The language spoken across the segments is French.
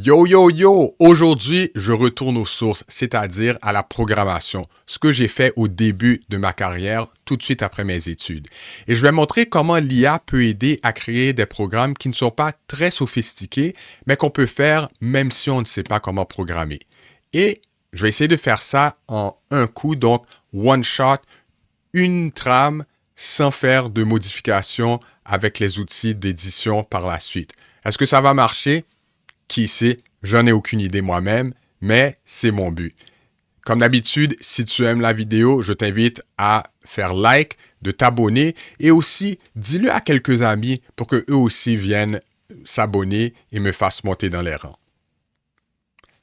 Yo yo yo! Aujourd'hui, je retourne aux sources, c'est-à-dire à la programmation, ce que j'ai fait au début de ma carrière, tout de suite après mes études. Et je vais montrer comment l'IA peut aider à créer des programmes qui ne sont pas très sophistiqués, mais qu'on peut faire même si on ne sait pas comment programmer. Et je vais essayer de faire ça en un coup, donc one shot, une trame, sans faire de modifications avec les outils d'édition par la suite. Est-ce que ça va marcher? Qui sait, j'en ai aucune idée moi-même, mais c'est mon but. Comme d'habitude, si tu aimes la vidéo, je t'invite à faire like, de t'abonner et aussi dis-le à quelques amis pour qu'eux aussi viennent s'abonner et me fassent monter dans les rangs.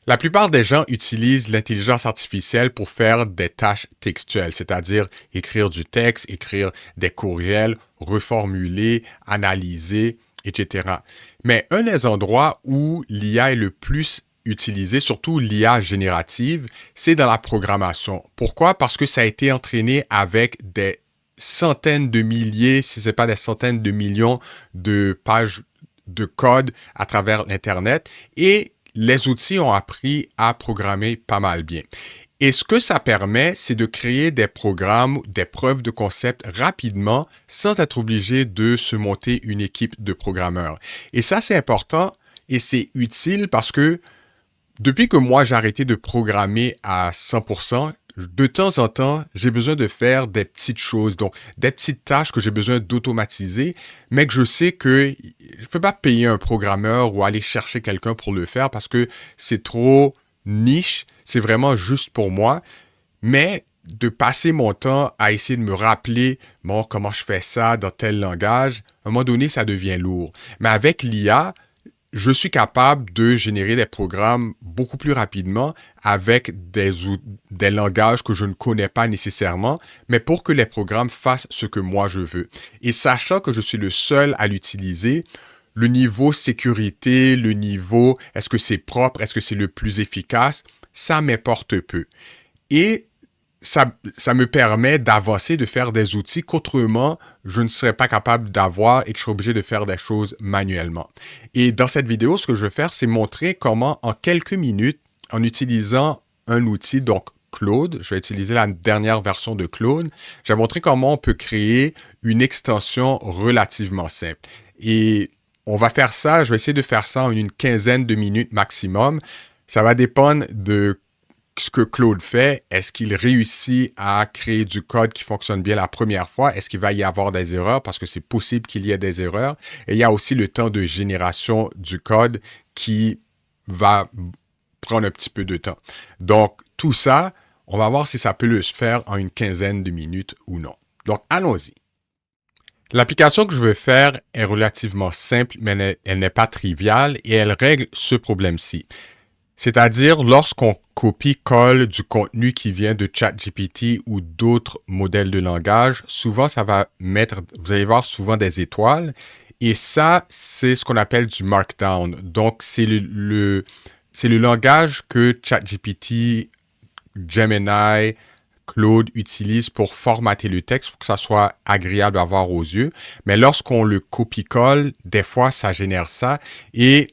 La plupart des gens utilisent l'intelligence artificielle pour faire des tâches textuelles, c'est-à-dire écrire du texte, écrire des courriels, reformuler, analyser, etc. Mais un des endroits où l'IA est le plus utilisée, surtout l'IA générative, c'est dans la programmation. Pourquoi? Parce que ça a été entraîné avec des centaines de milliers, si ce n'est pas des centaines de millions de pages de code à travers l'Internet et les outils ont appris à programmer pas mal bien. Et ce que ça permet, c'est de créer des programmes, des preuves de concept rapidement sans être obligé de se monter une équipe de programmeurs. Et ça, c'est important et c'est utile parce que depuis que moi, j'ai arrêté de programmer à 100%, de temps en temps, j'ai besoin de faire des petites choses, donc des petites tâches que j'ai besoin d'automatiser, mais que je sais que je ne peux pas payer un programmeur ou aller chercher quelqu'un pour le faire parce que c'est trop niche, c'est vraiment juste pour moi, mais de passer mon temps à essayer de me rappeler, bon, comment je fais ça dans tel langage, à un moment donné, ça devient lourd. Mais avec l'IA, je suis capable de générer des programmes beaucoup plus rapidement avec des langages que je ne connais pas nécessairement, mais pour que les programmes fassent ce que moi je veux. Et sachant que je suis le seul à l'utiliser, le niveau sécurité, le niveau est-ce que c'est propre, est-ce que c'est le plus efficace, ça m'importe peu. Et ça me permet d'avancer, de faire des outils qu'autrement, je ne serais pas capable d'avoir et que je serais obligé de faire des choses manuellement. Et dans cette vidéo, ce que je vais faire, c'est montrer comment, en quelques minutes, en utilisant un outil, donc Claude, je vais utiliser la dernière version de Claude, je vais montrer comment on peut créer une extension relativement simple. Et on va faire ça, je vais essayer de faire ça en une quinzaine de minutes maximum. Ça va dépendre de ce que Claude fait. Est-ce qu'il réussit à créer du code qui fonctionne bien la première fois? Est-ce qu'il va y avoir des erreurs? Parce que c'est possible qu'il y ait des erreurs. Et il y a aussi le temps de génération du code qui va prendre un petit peu de temps. Donc, tout ça, on va voir si ça peut le faire en une quinzaine de minutes ou non. Donc, allons-y. L'application que je veux faire est relativement simple, mais elle n'est pas triviale et elle règle ce problème-ci. C'est-à-dire, lorsqu'on copie-colle du contenu qui vient de ChatGPT ou d'autres modèles de langage, souvent, ça va mettre, vous allez voir souvent des étoiles. Et ça, c'est ce qu'on appelle du Markdown. Donc, c'est c'est le langage que ChatGPT, Gemini, Claude utilise pour formater le texte pour que ça soit agréable à voir aux yeux. Mais lorsqu'on le copie-colle, des fois, ça génère ça et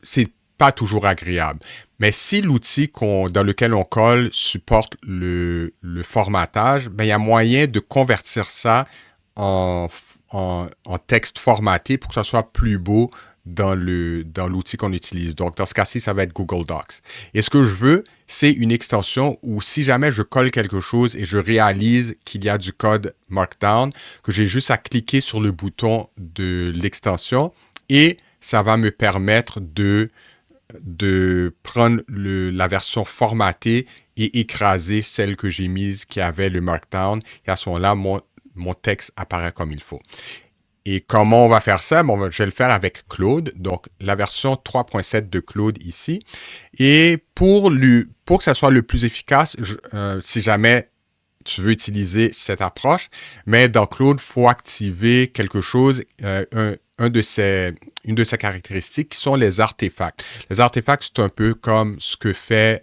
c'est pas toujours agréable. Mais si l'outil dans lequel on colle supporte le formatage, ben, il y a moyen de convertir ça en texte formaté pour que ça soit plus beau dans l'outil qu'on utilise. Donc, dans ce cas-ci, ça va être Google Docs. Et ce que je veux, c'est une extension où si jamais je colle quelque chose et je réalise qu'il y a du code Markdown, que j'ai juste à cliquer sur le bouton de l'extension et ça va me permettre de prendre la version formatée et écraser celle que j'ai mise qui avait le Markdown. Et à ce moment-là, mon texte apparaît comme il faut. Et comment on va faire ça? Bon, je vais le faire avec Claude, donc la version 3.7 de Claude ici. Et pour que ça soit le plus efficace, si jamais tu veux utiliser cette approche, mais dans Claude, il faut activer quelque chose, une de ses caractéristiques qui sont les artefacts. Les artefacts, c'est un peu comme ce que fait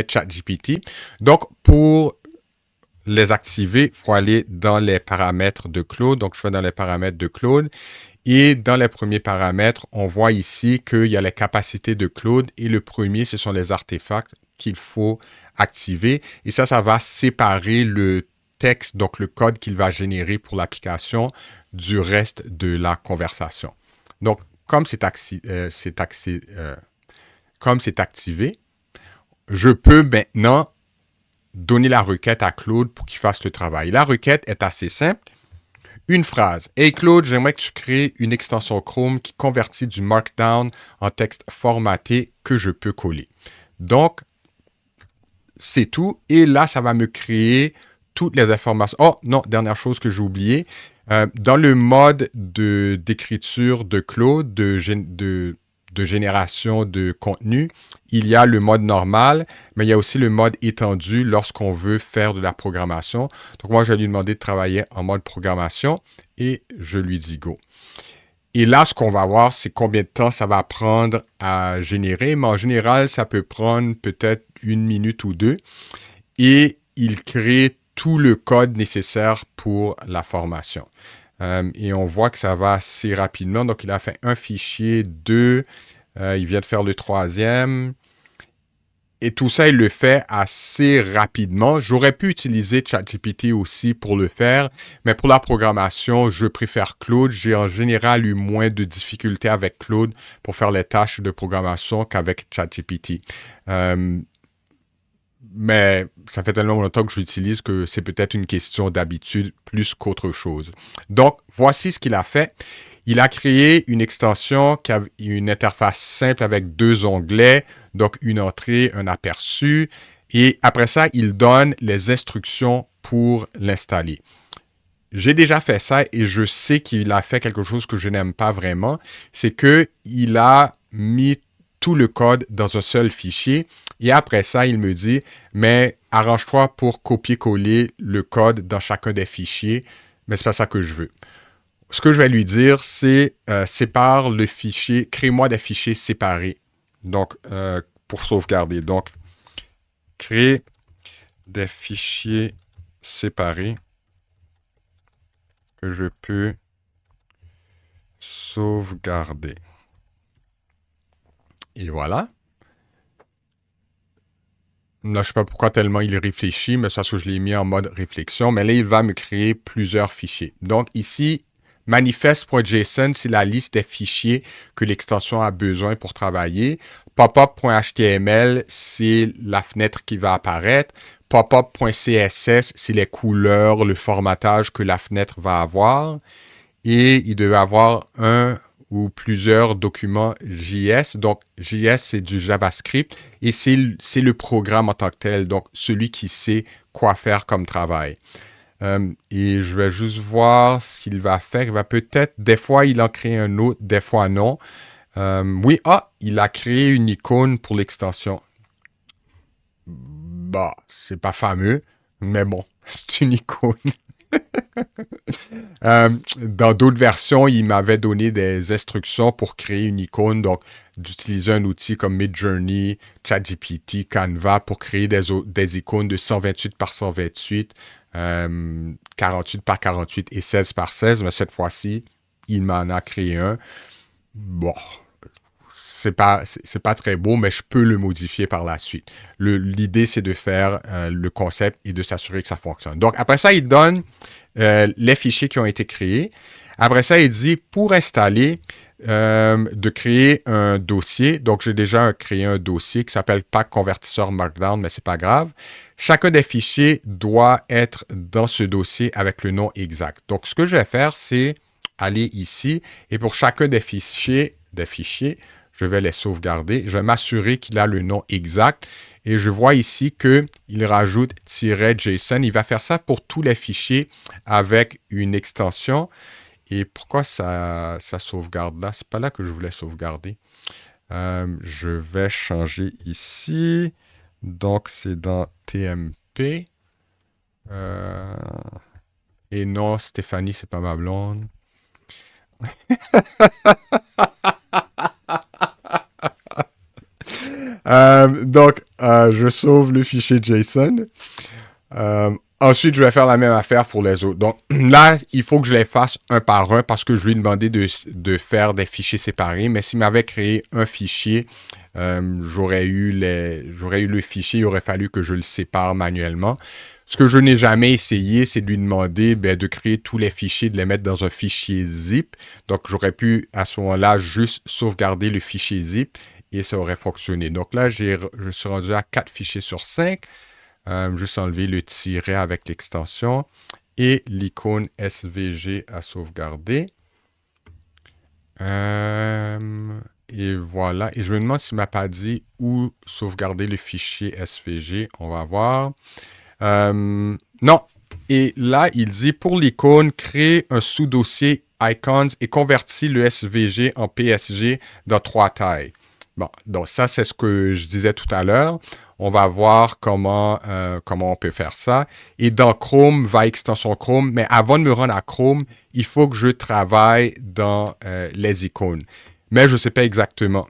ChatGPT. Donc, pour les activer, il faut aller dans les paramètres de Claude. Donc, je vais dans les paramètres de Claude Et dans les premiers paramètres, on voit ici qu'il y a les capacités de Claude et le premier, ce sont les artefacts qu'il faut activer. Et ça va séparer le texte, donc le code qu'il va générer pour l'application du reste de la conversation. Donc, comme c'est activé, je peux maintenant donner la requête à Claude pour qu'il fasse le travail. La requête est assez simple. Une phrase. Hey Claude, j'aimerais que tu crées une extension Chrome qui convertit du Markdown en texte formaté que je peux coller. Donc, c'est tout. Et là, ça va me créer toutes les informations. Oh non, dernière chose que j'ai oublié. Dans le mode d'écriture de Claude, de génération de contenu, il y a le mode normal, mais il y a aussi le mode étendu lorsqu'on veut faire de la programmation. Donc moi, je vais lui demander de travailler en mode programmation et je lui dis go. Et là, ce qu'on va voir, c'est combien de temps ça va prendre à générer. Mais en général, ça peut prendre peut-être 1 minute ou 2. Et il crée tout le code nécessaire pour la formation. Et on voit que ça va assez rapidement. Donc, il a fait un fichier, 2. Il vient de faire le 3e. Et tout ça, il le fait assez rapidement. J'aurais pu utiliser ChatGPT aussi pour le faire, mais pour la programmation, je préfère Claude. J'ai en général eu moins de difficultés avec Claude pour faire les tâches de programmation qu'avec ChatGPT. Mais ça fait tellement longtemps que je l'utilise que c'est peut-être une question d'habitude plus qu'autre chose. Donc, voici ce qu'il a fait. Il a créé une extension qui a une interface simple avec 2 onglets, donc une entrée, un aperçu. Et après ça, il donne les instructions pour l'installer. J'ai déjà fait ça et je sais qu'il a fait quelque chose que je n'aime pas vraiment. C'est qu'il a mis tout le code dans un seul fichier. Et après ça, il me dit, mais arrange-toi pour copier-coller le code dans chacun des fichiers. Mais c'est pas ça que je veux. Ce que je vais lui dire, c'est sépare le fichier, crée-moi des fichiers séparés. Donc, pour sauvegarder. Donc, crée des fichiers séparés que je peux sauvegarder. Et voilà. Là, je ne sais pas pourquoi tellement il réfléchit, mais ça, je l'ai mis en mode réflexion. Mais là, il va me créer plusieurs fichiers. Donc ici, manifest.json, c'est la liste des fichiers que l'extension a besoin pour travailler. Popup.html, c'est la fenêtre qui va apparaître. Popup.css, c'est les couleurs, le formatage que la fenêtre va avoir. Et il devait avoir un ou plusieurs documents JS. Donc, JS, c'est du JavaScript et c'est le programme en tant que tel, donc celui qui sait quoi faire comme travail. Et je vais juste voir ce qu'il va faire. Il va peut-être, des fois, il en crée un autre, des fois non. Oui, il a créé une icône pour l'extension. Bah, c'est pas fameux, mais bon, c'est une icône. Dans d'autres versions, il m'avait donné des instructions pour créer une icône, donc d'utiliser un outil comme Midjourney, ChatGPT, Canva pour créer des icônes de 128 par 128, 48 par 48 et 16 par 16, mais cette fois-ci, il m'en a créé un. Bon, c'est pas très beau, mais je peux le modifier par la suite. L'idée, c'est de faire le concept et de s'assurer que ça fonctionne. Donc, après ça, il donne les fichiers qui ont été créés. Après ça, il dit pour installer, de créer un dossier. Donc, j'ai déjà créé un dossier qui s'appelle Pack Convertisseur Markdown, mais c'est pas grave. Chacun des fichiers doit être dans ce dossier avec le nom exact. Donc, ce que je vais faire, c'est aller ici et pour chacun des fichiers, je vais les sauvegarder. Je vais m'assurer qu'il a le nom exact. Et je vois ici qu'il rajoute -JSON. Il va faire ça pour tous les fichiers avec une extension. Et pourquoi ça sauvegarde là? C'est pas là que je voulais sauvegarder. Je vais changer ici. Donc, c'est dans TMP. Et non, Stéphanie, c'est pas ma blonde. Donc, je sauve le fichier JSON. Ensuite, je vais faire la même affaire pour les autres. Donc là, il faut que je les fasse un par un parce que je lui ai demandé de faire des fichiers séparés. Mais s'il m'avait créé un fichier, j'aurais eu le fichier, il aurait fallu que je le sépare manuellement. Ce que je n'ai jamais essayé, c'est de lui demander de créer tous les fichiers, de les mettre dans un fichier zip. Donc, j'aurais pu à ce moment-là juste sauvegarder le fichier zip et ça aurait fonctionné. Donc là, je suis rendu à 4 fichiers sur 5. Juste enlever le tiret avec l'extension et l'icône SVG à sauvegarder. Et voilà. Et je me demande s'il ne m'a pas dit où sauvegarder le fichier SVG. On va voir. Non. Et là, il dit pour l'icône, créer un sous-dossier icons et convertir le SVG en PSG dans 3 tailles. Bon, donc ça, c'est ce que je disais tout à l'heure. On va voir comment on peut faire ça. Et dans Chrome, va extension Chrome. Mais avant de me rendre à Chrome, il faut que je travaille dans les icônes. Mais je ne sais pas exactement.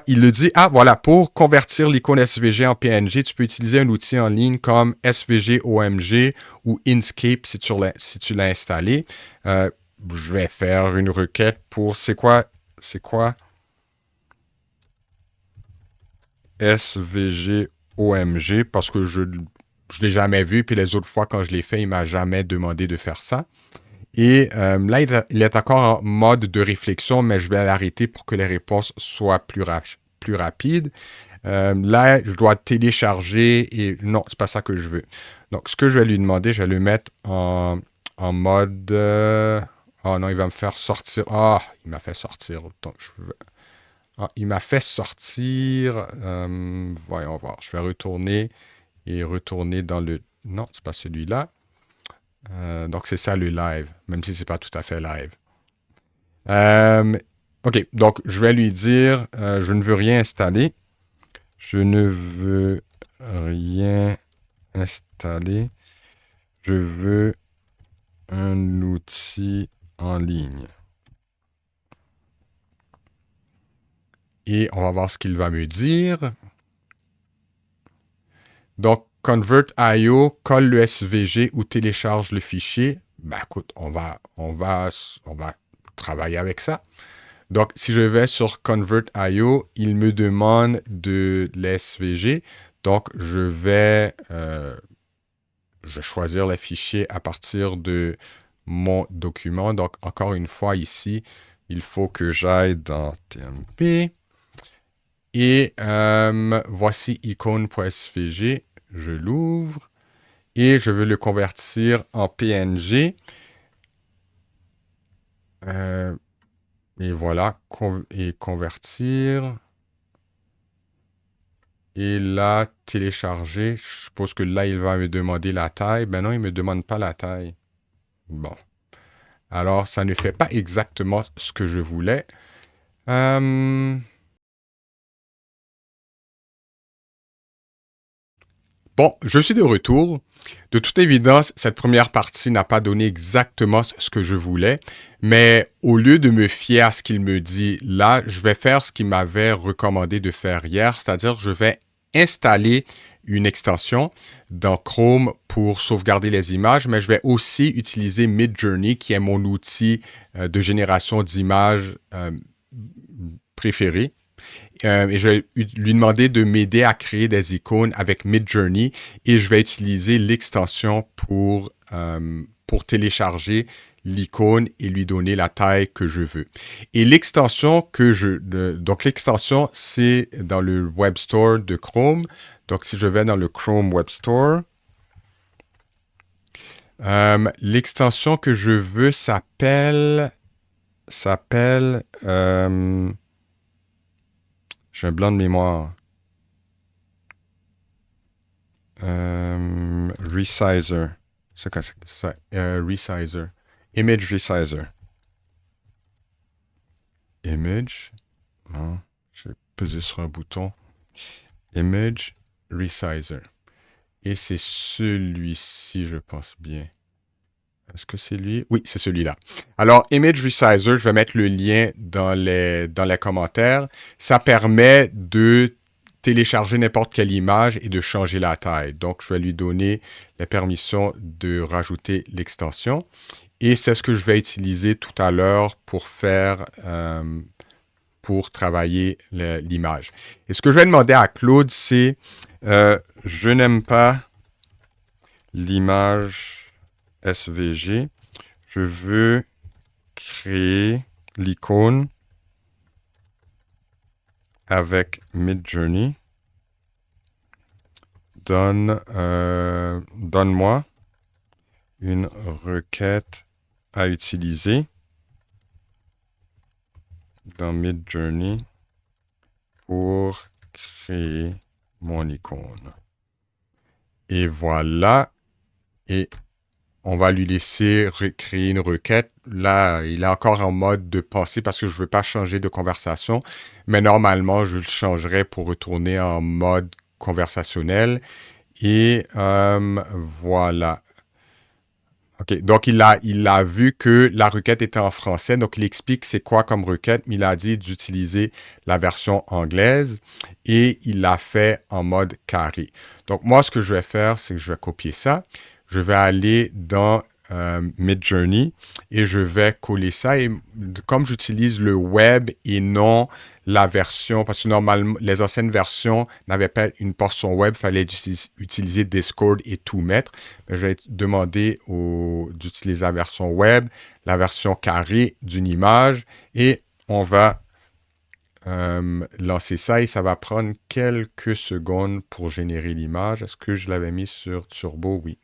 Il le dit, voilà, pour convertir l'icône SVG en PNG, tu peux utiliser un outil en ligne comme SVG OMG ou Inkscape si tu l'as installé. Je vais faire une requête pour, c'est quoi SVG OMG parce que je ne l'ai jamais vu. Puis les autres fois, quand je l'ai fait, il ne m'a jamais demandé de faire ça. Et là, il est encore en mode de réflexion, mais je vais l'arrêter pour que les réponses soient plus rapides. Là, je dois télécharger et non, c'est pas ça que je veux. Donc, ce que je vais lui demander, je vais le mettre en mode... Oh non, il va me faire sortir. Il m'a fait sortir. Donc, il m'a fait sortir. Voyons voir. Je vais retourner dans le... Non, c'est pas celui-là. Donc, c'est ça le live, même si c'est pas tout à fait live. OK, donc je vais lui dire, je ne veux rien installer. Je ne veux rien installer. Je veux un outil en ligne. Et on va voir ce qu'il va me dire. Donc, Convert.io colle le SVG ou télécharge le fichier. Ben écoute, on va travailler avec ça. Donc, si je vais sur Convert.io, il me demande de l'SVG. Donc, je vais choisir les fichiers à partir de mon document. Donc, encore une fois, ici, il faut que j'aille dans TMP. Et voici icône.svg. Je l'ouvre et je veux le convertir en PNG. Et voilà, et convertir. Et là, télécharger. Je suppose que là, il va me demander la taille. Ben non, il ne me demande pas la taille. Bon. Alors, ça ne fait pas exactement ce que je voulais. Bon, je suis de retour. De toute évidence, cette première partie n'a pas donné exactement ce que je voulais, mais au lieu de me fier à ce qu'il me dit là, je vais faire ce qu'il m'avait recommandé de faire hier, c'est-à-dire je vais installer une extension dans Chrome pour sauvegarder les images, mais je vais aussi utiliser Midjourney, qui est mon outil de génération d'images préféré. Et je vais lui demander de m'aider à créer des icônes avec Midjourney et je vais utiliser l'extension pour télécharger l'icône et lui donner la taille que je veux. Et l'extension donc l'extension, c'est dans le Web Store de Chrome. Donc, si je vais dans le Chrome Web Store, l'extension que je veux s'appelle j'ai un blanc de mémoire. Resizer. C'est ça. Resizer. Image Resizer. Image. Non. Je vais peser sur un bouton. Image Resizer. Et c'est celui-ci, je pense bien. Est-ce que c'est lui? Oui, c'est celui-là. Alors, Image Resizer, je vais mettre le lien dans les commentaires. Ça permet de télécharger n'importe quelle image et de changer la taille. Donc, je vais lui donner la permission de rajouter l'extension. Et c'est ce que je vais utiliser tout à l'heure pour travailler l'image. Et ce que je vais demander à Claude, c'est je n'aime pas l'image SVG. Je veux créer l'icône avec Midjourney. Donne-moi une requête à utiliser dans Midjourney pour créer mon icône. Et voilà. Et on va lui laisser créer une requête. Là, il est encore en mode de pensée parce que je ne veux pas changer de conversation. Mais normalement, je le changerai pour retourner en mode conversationnel. Et voilà. OK. Donc, il a vu que la requête était en français. Donc, il explique c'est quoi comme requête, mais il a dit d'utiliser la version anglaise et il l'a fait en mode carré. Donc, moi, ce que je vais faire, c'est que je vais copier ça. Je vais aller dans Midjourney et je vais coller ça. Et comme j'utilise le web et non la version, parce que normalement, les anciennes versions n'avaient pas une portion web, il fallait utiliser Discord et tout mettre. Mais je vais demander d'utiliser la version web, la version carrée d'une image et on va lancer ça et ça va prendre quelques secondes pour générer l'image. Est-ce que je l'avais mis sur Turbo? Oui.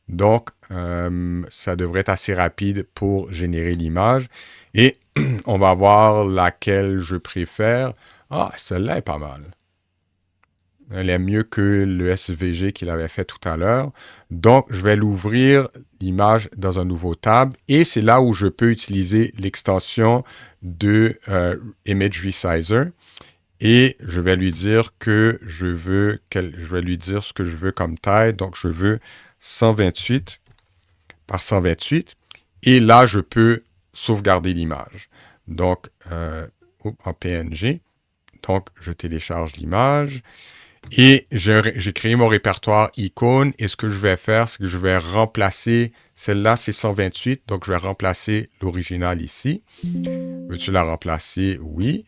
Donc, ça devrait être assez rapide pour générer l'image. Et on va voir laquelle je préfère. Ah, celle-là est pas mal. Elle est mieux que le SVG qu'il avait fait tout à l'heure. Donc, je vais l'ouvrir, l'image, dans un nouveau tab. Et c'est là où je peux utiliser l'extension de Image Resizer. Et je vais lui dire que je vais lui dire ce que je veux comme taille. Donc, je veux 128 par 128. Et là, je peux sauvegarder l'image. Donc, en PNG. Donc, je télécharge l'image. Et j'ai créé mon répertoire icône. Et ce que je vais faire, c'est que je vais remplacer, celle-là, c'est 128. Donc, je vais remplacer l'original ici. Veux-tu la remplacer? Oui.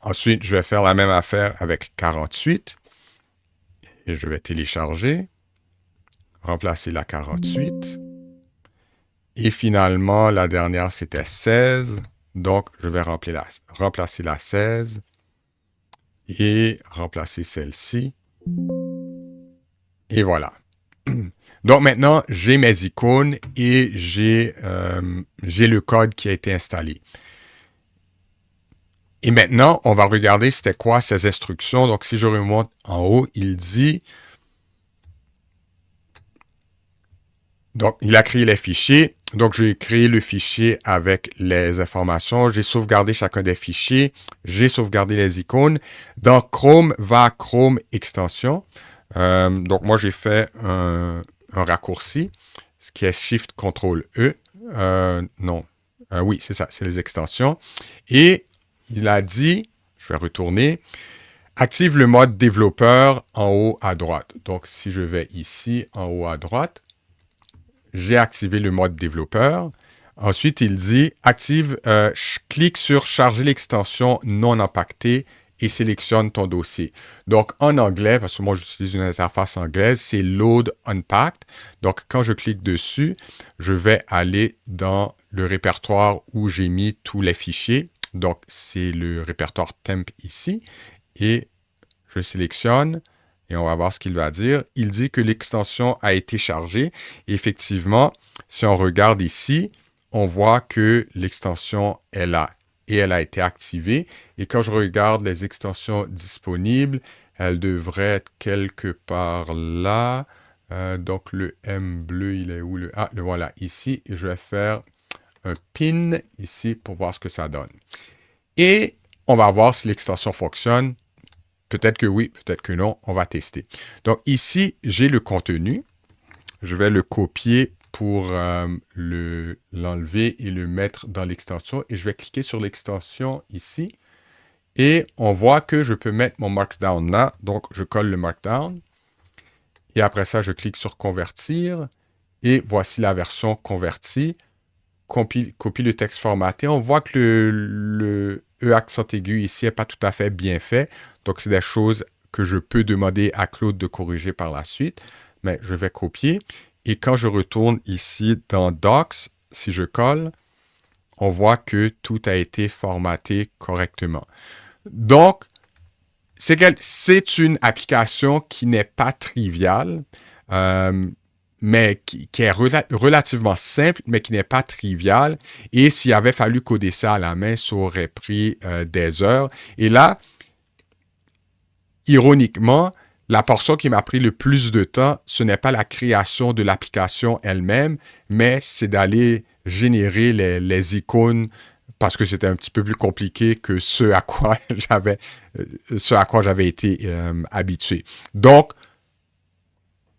Ensuite, je vais faire la même affaire avec 48. Et je vais télécharger. Remplacer la 48. Et finalement, la dernière, c'était 16. Donc, je vais remplacer la 16 et remplacer celle-ci. Et voilà. Donc, maintenant, j'ai mes icônes et j'ai le code qui a été installé. Et maintenant, on va regarder c'était quoi ces instructions. Donc, si je remonte en haut, il dit... Donc, il a créé les fichiers. Donc, j'ai créé le fichier avec les informations. J'ai sauvegardé chacun des fichiers. J'ai sauvegardé les icônes. Dans Chrome, va à Chrome Extension. Donc, moi, j'ai fait un raccourci, ce qui est Shift-Ctrl-E. Non. Oui, c'est ça, c'est les extensions. Et il a dit, je vais retourner, active le mode développeur en haut à droite. Donc, si je vais ici, en haut à droite, j'ai activé le mode développeur. Ensuite, il dit clique sur charger l'extension non impactée et sélectionne ton dossier. Donc, en anglais, parce que moi, j'utilise une interface anglaise, c'est Load Unpacked. Donc, quand je clique dessus, je vais aller dans le répertoire où j'ai mis tous les fichiers. Donc, c'est le répertoire temp ici. Et je sélectionne. Et on va voir ce qu'il va dire. Il dit que l'extension a été chargée. Et effectivement, si on regarde ici, on voit que l'extension est là. Et elle a été activée. Et quand je regarde les extensions disponibles, elle devrait être quelque part là. Donc le M bleu, il est où? Le voilà, ici. Et je vais faire un pin ici pour voir ce que ça donne. Et on va voir si l'extension fonctionne. Peut-être que oui, peut-être que non. On va tester. Donc ici, j'ai le contenu. Je vais le copier pour l'enlever et le mettre dans l'extension. Et je vais cliquer sur l'extension ici. Et on voit que je peux mettre mon Markdown là. Donc, je colle le Markdown. Et après ça, je clique sur Convertir. Et voici la version convertie. Copie le texte formaté. On voit que le E accent aigu ici n'est pas tout à fait bien fait. Donc, c'est des choses que je peux demander à Claude de corriger par la suite. Mais je vais copier. Et quand je retourne ici dans Docs, si je colle, on voit que tout a été formaté correctement. Donc, c'est une application qui n'est pas triviale, mais qui est relativement simple, mais qui n'est pas triviale. Et s'il avait fallu coder ça à la main, ça aurait pris des heures. Et là, ironiquement, la portion qui m'a pris le plus de temps, ce n'est pas la création de l'application elle-même, mais c'est d'aller générer les icônes parce que c'était un petit peu plus compliqué que ce à quoi j'avais été habitué. Donc,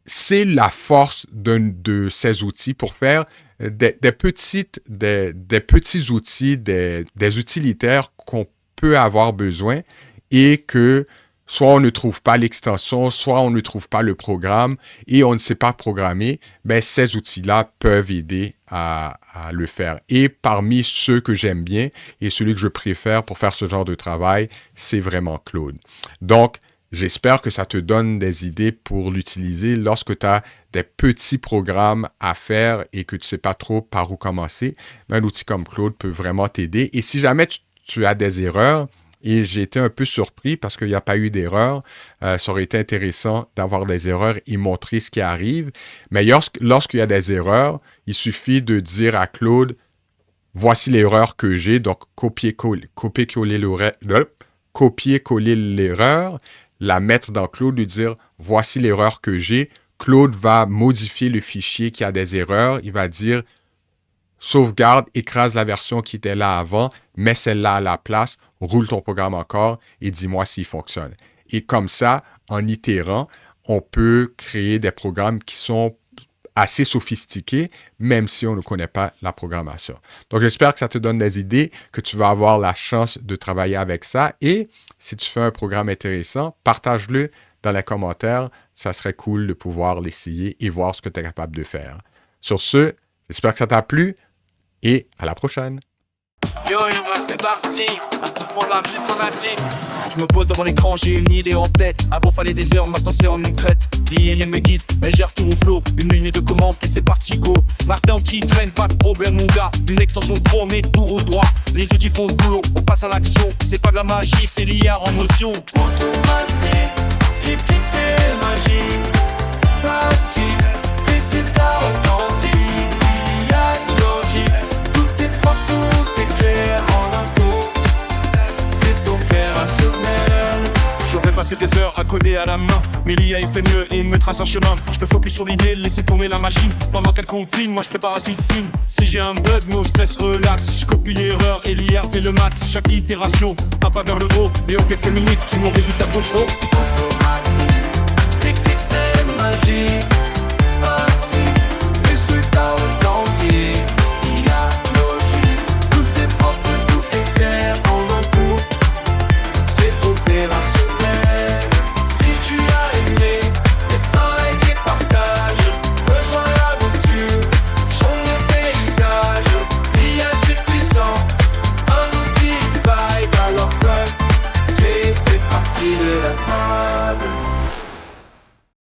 c'est la force de ces outils pour faire des petits outils, des utilitaires qu'on peut avoir besoin et que soit on ne trouve pas l'extension, soit on ne trouve pas le programme et on ne sait pas programmer, ben ces outils-là peuvent aider à le faire. Et parmi ceux que j'aime bien et celui que je préfère pour faire ce genre de travail, c'est vraiment Claude. Donc, j'espère que ça te donne des idées pour l'utiliser lorsque tu as des petits programmes à faire et que tu ne sais pas trop par où commencer. Un outil comme Claude peut vraiment t'aider. Et si jamais tu as des erreurs, et j'ai été un peu surpris parce qu'il n'y a pas eu d'erreur. Ça aurait été intéressant d'avoir des erreurs et montrer ce qui arrive. Mais lorsqu'il y a des erreurs, il suffit de dire à Claude, voici l'erreur que j'ai. Donc, copier-coller l'erreur, la mettre dans Claude, lui dire, voici l'erreur que j'ai. Claude va modifier le fichier qui a des erreurs. Il va dire, sauvegarde, écrase la version qui était là avant, mets celle-là à la place, roule ton programme encore et dis-moi s'il fonctionne. Et comme ça, en itérant, on peut créer des programmes qui sont assez sophistiqués, même si on ne connaît pas la programmation. Donc, j'espère que ça te donne des idées, que tu vas avoir la chance de travailler avec ça. Et si tu fais un programme intéressant, partage-le dans les commentaires. Ça serait cool de pouvoir l'essayer et voir ce que tu es capable de faire. Sur ce, j'espère que ça t'a plu. Et à la prochaine. Yo, c'est parti, à tout prendre la vie pour la vie. Je me pose devant l'écran, j'ai une idée en tête. Avant fallait des heures, maintenant c'est en une crête. L'IA me guide, elle gère tout mon flow. Une ligne de commande et c'est parti go. Martin qui traîne, pas de problème mon gars. Une extension de pro, mais tout au droit. Les outils font le boulot, on passe à l'action. C'est pas de la magie, c'est l'IA en motion. Automatique, les pixels magiques. Pratique, résultat authentique. Passer des heures à coder à la main, mais l'IA il fait mieux et il me trace un chemin. Je peux focus sur l'idée, laisser tourner la machine. Pendant qu'elle compile, moi je prépare un site film. Si j'ai un bug, no stress, relax. Je copie l'erreur et l'IA fait le max. Chaque itération, un pas vers le haut. Et en quelques minutes, tu mon résultat trop chaud. Automatique, tic tic c'est magique.